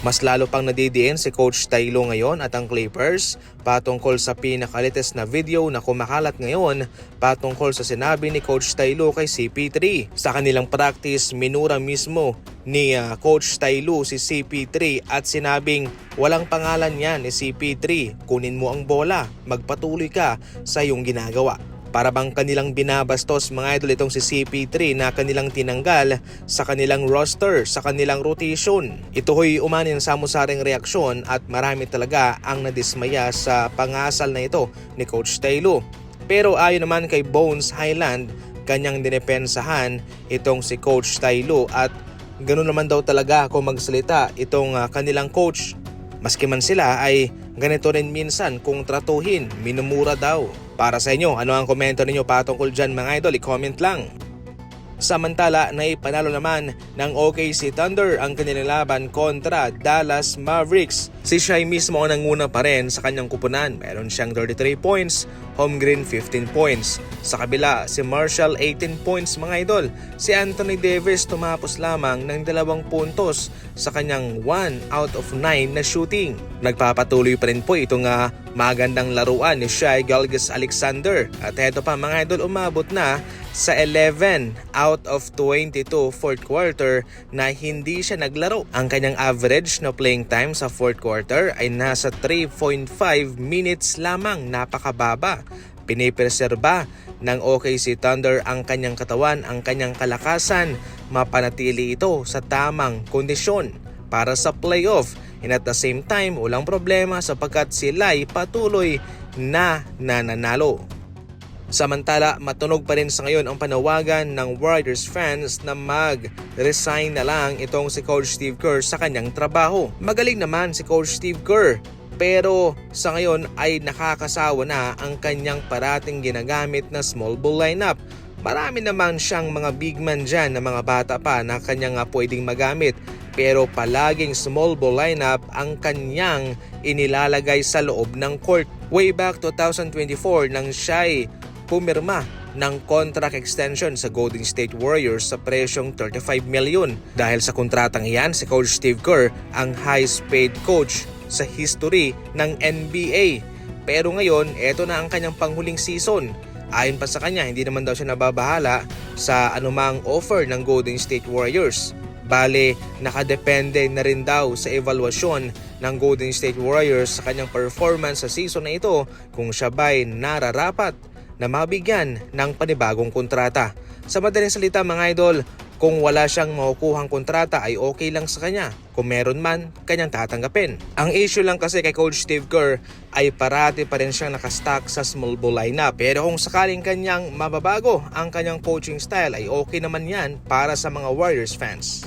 Mas lalo pang nadidiin si Coach Tylo ngayon at ang Clippers patungkol sa pinakalites na video na kumakalat ngayon patungkol sa sinabi ni Coach Tylo kay CP3. Sa kanilang practice, minura mismo ni Coach Tylo si CP3 at sinabing walang pangalan yan ni CP3, kunin mo ang bola, magpatuloy ka sa iyong ginagawa. Para bang kanilang binabastos mga idol itong si CP3 na kanilang tinanggal sa kanilang roster, sa kanilang rotation. Ito ho'y umanin sa samusaring reaksyon at marami talaga ang nadismaya sa pangasal na ito ni Coach Tylo. Pero ayon naman kay Bones Highland, kanyang dinepensahan itong si Coach Tylo at ganoon naman daw talaga kung magsalita itong kanilang coach. Maski man sila ay ganito rin minsan kung tratuhin, minumura daw. Para sa inyo, ano ang komento ninyo patungkol dyan mga idol? I-comment lang. Samantala, naipanalo naman ng OKC Thunder ang kanilang laban kontra Dallas Mavericks. Si Shai mismo ang nanguna pa rin sa kanyang kupunan. Meron siyang 33 points, Holmgren 15 points. Sa kabila, si Marshall 18 points mga idol. Si Anthony Davis tumapos lamang ng 2 puntos sa kanyang 1 out of 9 na shooting. Nagpapatuloy pa rin po itong magandang laruan ni Shai Gilgeous-Alexander. At eto pa mga idol, umabot na sa 11 out of 22 fourth quarter na hindi siya naglaro. Ang kanyang average na playing time sa fourth quarter ay nasa 3.5 minutes lamang, napakababa. Pinipreserba ng OKC Thunder ang kanyang katawan, ang kanyang kalakasan, mapanatili ito sa tamang kondisyon para sa playoff. And at the same time, walang problema sapagkat sila'y patuloy na nananalo. Samantala, matunog pa rin sa ngayon ang panawagan ng Warriors fans na mag-resign na lang itong si Coach Steve Kerr sa kanyang trabaho. Magaling naman si Coach Steve Kerr, pero sa ngayon ay nakakasawa na ang kanyang parating ginagamit na small ball lineup. Marami naman siyang mga big man dyan na mga bata pa na kanyang pwedeng magamit, pero palaging small ball lineup ang kanyang inilalagay sa loob ng court. Way back 2024 nang siya'y pumirma ng contract extension sa Golden State Warriors sa presyong 35 million. Dahil sa kontratang iyan, si Coach Steve Kerr ang highest paid coach sa history ng NBA. Pero ngayon, eto na ang kanyang panghuling season. Ayon pa sa kanya, hindi naman daw siya nababahala sa anumang offer ng Golden State Warriors. Bale, nakadepende na rin daw sa evaluasyon ng Golden State Warriors sa kanyang performance sa season na ito kung siya ba'y nararapat na mabigyan ng panibagong kontrata. Sa madaling salita mga idol, kung wala siyang makukuhang kontrata ay okay lang sa kanya. Kung meron man, kanyang tatanggapin. Ang issue lang kasi kay Coach Steve Kerr ay parati pa rin siyang nakastock sa small ball lineup. Pero kung sakaling kanyang mababago ang kanyang coaching style ay okay naman yan para sa mga Warriors fans.